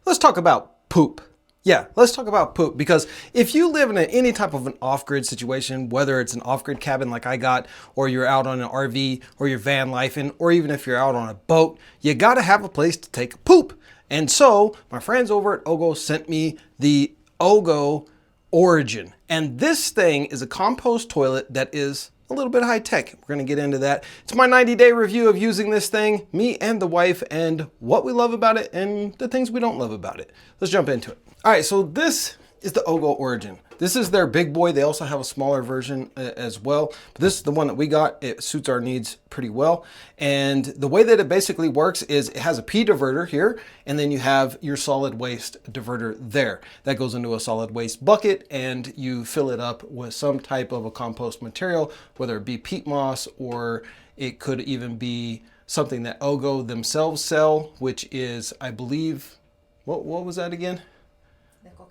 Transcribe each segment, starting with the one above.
let's talk about poop. Yeah, let's talk about poop, because if you live in any type of an off-grid situation, whether it's an off-grid cabin like I got, or you're out on an RV, or you're van lifing, or even if you're out on a boat, you gotta have a place to take a poop. And so my friends over at OGO sent me the OGO Origin. And this thing is a compost toilet that is a little bit high tech. We're gonna get into that. It's my 90-day review of using this thing, me and the wife, and what we love about it and the things we don't love about it. Let's jump into it. All right, so this is the OGO Origin. This is their big boy. They also have a smaller version as well. But this is the one that we got. It suits our needs pretty well. And the way that it basically works is it has a pee diverter here, and then you have your solid waste diverter there. That goes into a solid waste bucket, and you fill it up with some type of a compost material, whether it be peat moss, or it could even be something that OGO themselves sell, which is, I believe, what was that again?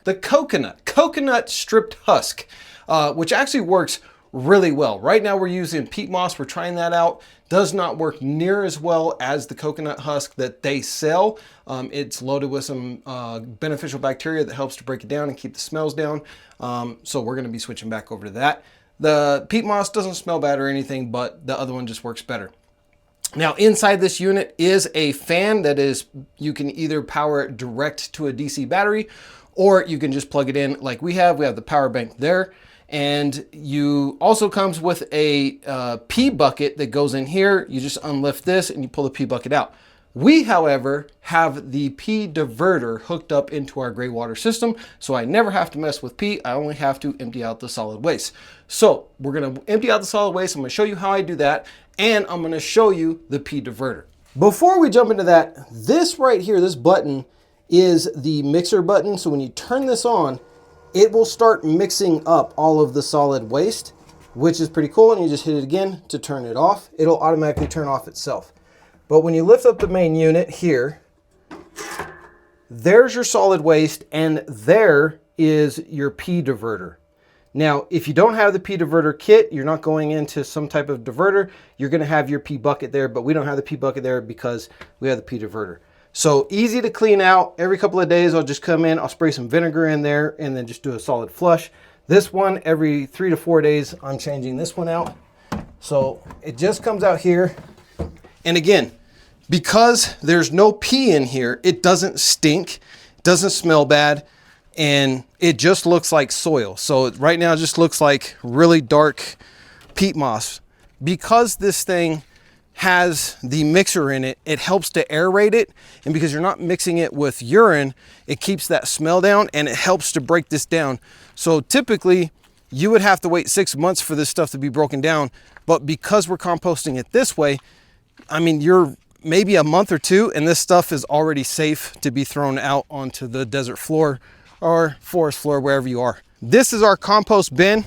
The coconut stripped husk, which actually works really well. Right now we're using peat moss. We're trying that out. Does not work near as well as the coconut husk that they sell. It's loaded with some beneficial bacteria that helps to break it down and keep the smells down. So we're going to be switching back over to that. The peat moss doesn't smell bad or anything, but the other one just works better. Now inside this unit is a fan that is, you can either power it direct to a DC battery, or you can just plug it in like we have. We have the power bank there. And you also comes with a pee bucket that goes in here. You just unlift this and you pull the pee bucket out. We, however, have the pee diverter hooked up into our gray water system. So I never have to mess with pee. I only have to empty out the solid waste. So we're gonna empty out the solid waste. I'm gonna show you how I do that. And I'm gonna show you the pee diverter. Before we jump into that, this right here, this button, is the mixer button. So when you turn this on, it will start mixing up all of the solid waste, which is pretty cool. And you just hit it again to turn it off. It'll automatically turn off itself. But when you lift up the main unit here, there's your solid waste, and there is your pee diverter. Now, if you don't have the pee diverter kit, you're not going into some type of diverter, you're gonna have your pee bucket there, but we don't have the pee bucket there because we have the pee diverter. So easy to clean out. Every couple of days, I'll just come in, I'll spray some vinegar in there, and then just do a solid flush. This one, every 3 to 4 days, I'm changing this one out. So it just comes out here. And again, because there's no pee in here, it doesn't stink, doesn't smell bad, and it just looks like soil. So right now it just looks like really dark peat moss. Because this thing has the mixer in it, it helps to aerate it, and because you're not mixing it with urine, it keeps that smell down, and it helps to break this down. So typically you would have to wait 6 months for this stuff to be broken down, but because we're composting it this way, I mean, you're maybe a month or two and this stuff is already safe to be thrown out onto the desert floor or forest floor, wherever you are. This is our compost bin.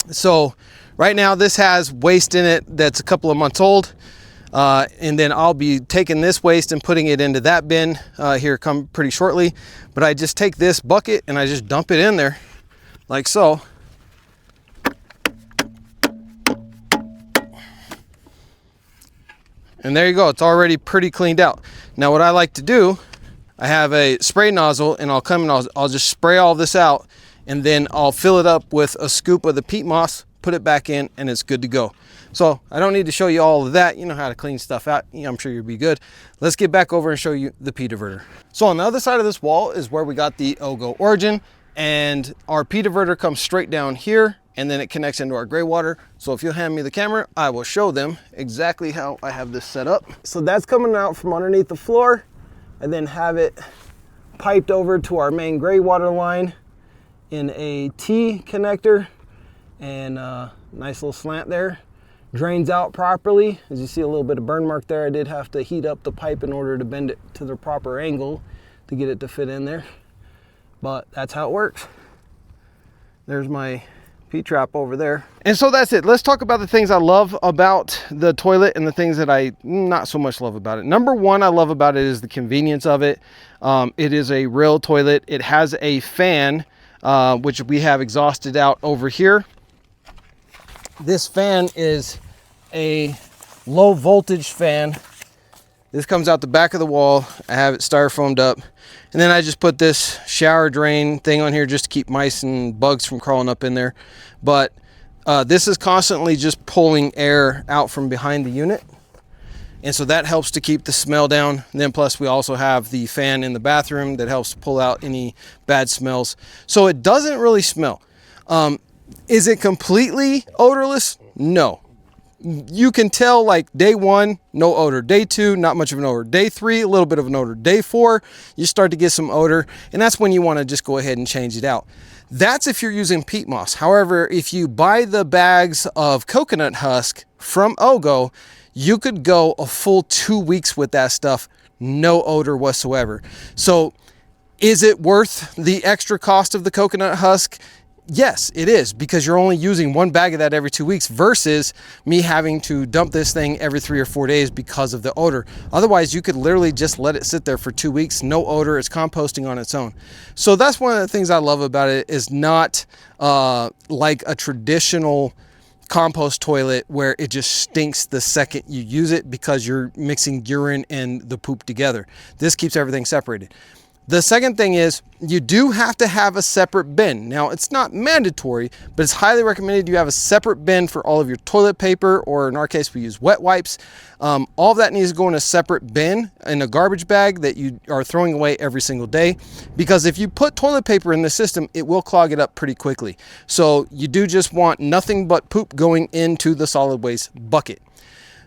So right now this has waste in it that's a couple of months old. And then I'll be taking this waste and putting it into that bin here come pretty shortly. But I just take this bucket and I just dump it in there like so. And there you go, it's already pretty cleaned out. Now what I like to do, I have a spray nozzle, and I'll come and I'll just spray all this out, and then I'll fill it up with a scoop of the peat moss, put it back in, and it's good to go. So I don't need to show you all of that. You know how to clean stuff out. I'm sure you'll be good. Let's get back over and show you the pee diverter. So on the other side of this wall is where we got the OGO Origin, and our pee diverter comes straight down here, and then it connects into our gray water. So if you'll hand me the camera, I will show them exactly how I have this set up. So that's coming out from underneath the floor, and then have it piped over to our main gray water line in a T connector, and nice little slant there. Drains out properly. As you see, a little bit of burn mark there. I did have to heat up the pipe in order to bend it to the proper angle to get it to fit in there. But that's how it works. There's my P-trap over there. And so that's it. Let's talk about the things I love about the toilet and the things that I not so much love about it. Number one I love about it is the convenience of it. It is a real toilet. It has a fan, which we have exhausted out over here. This fan is a low voltage fan This comes out the back of the wall. I have it styrofoamed up. And then I just put this shower drain thing on here just to keep mice and bugs from crawling up in there. But this is constantly just pulling air out from behind the unit. And so that helps to keep the smell down. And then plus we also have the fan in the bathroom that helps pull out any bad smells. So it doesn't really smell. Is it completely odorless? No. You can tell like day 1, no odor. Day 2, not much of an odor. Day 3, a little bit of an odor. Day 4, you start to get some odor, and that's when you want to just go ahead and change it out. That's if you're using peat moss. However, if you buy the bags of coconut husk from OGO, you could go a full 2 weeks with that stuff, no odor whatsoever. So is it worth the extra cost of the coconut husk? Yes, it is, because you're only using 1 bag of that every 2 weeks versus me having to dump this thing every 3 or 4 days because of the odor. Otherwise, you could literally just let it sit there for 2 weeks, no odor, it's composting on its own. So that's one of the things I love about it, is not like a traditional compost toilet where it just stinks the second you use it because you're mixing urine and the poop together. This keeps everything separated. The second thing is you do have to have a separate bin. Now, it's not mandatory, but it's highly recommended you have a separate bin for all of your toilet paper, or in our case, we use wet wipes. All of that needs to go in a separate bin in a garbage bag that you are throwing away every single day, because if you put toilet paper in the system, it will clog it up pretty quickly. So you do just want nothing but poop going into the solid waste bucket.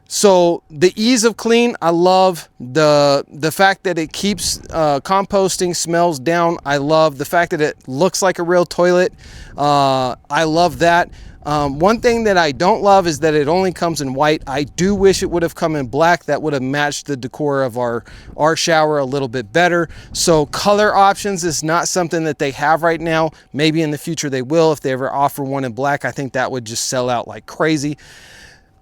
So the ease of clean, I love the fact that it keeps composting smells down. I love the fact that it looks like a real toilet. I love that. One thing that I don't love is that it only comes in white. I do wish it would have come in black. That would have matched the decor of our shower a little bit better. So color options is not something that they have right now. Maybe in the future they will. If they ever offer one in black, I think that would just sell out like crazy.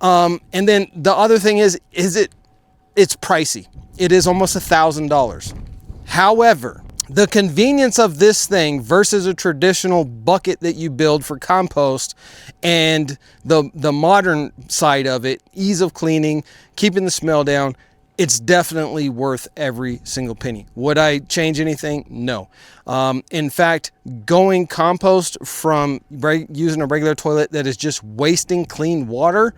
And then the other thing is it's pricey. It is almost $1,000. However, the convenience of this thing versus a traditional bucket that you build for compost, and the modern side of it, ease of cleaning, keeping the smell down, it's definitely worth every single penny. Would I change anything? No. In fact, going compost from using a regular toilet that is just wasting clean water,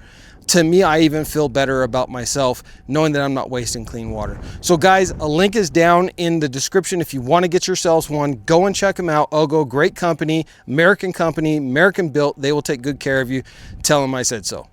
to me, I even feel better about myself knowing that I'm not wasting clean water. So guys, a link is down in the description. If you want to get yourselves one, go and check them out. OGO, great company, American built. They will take good care of you. Tell them I said so.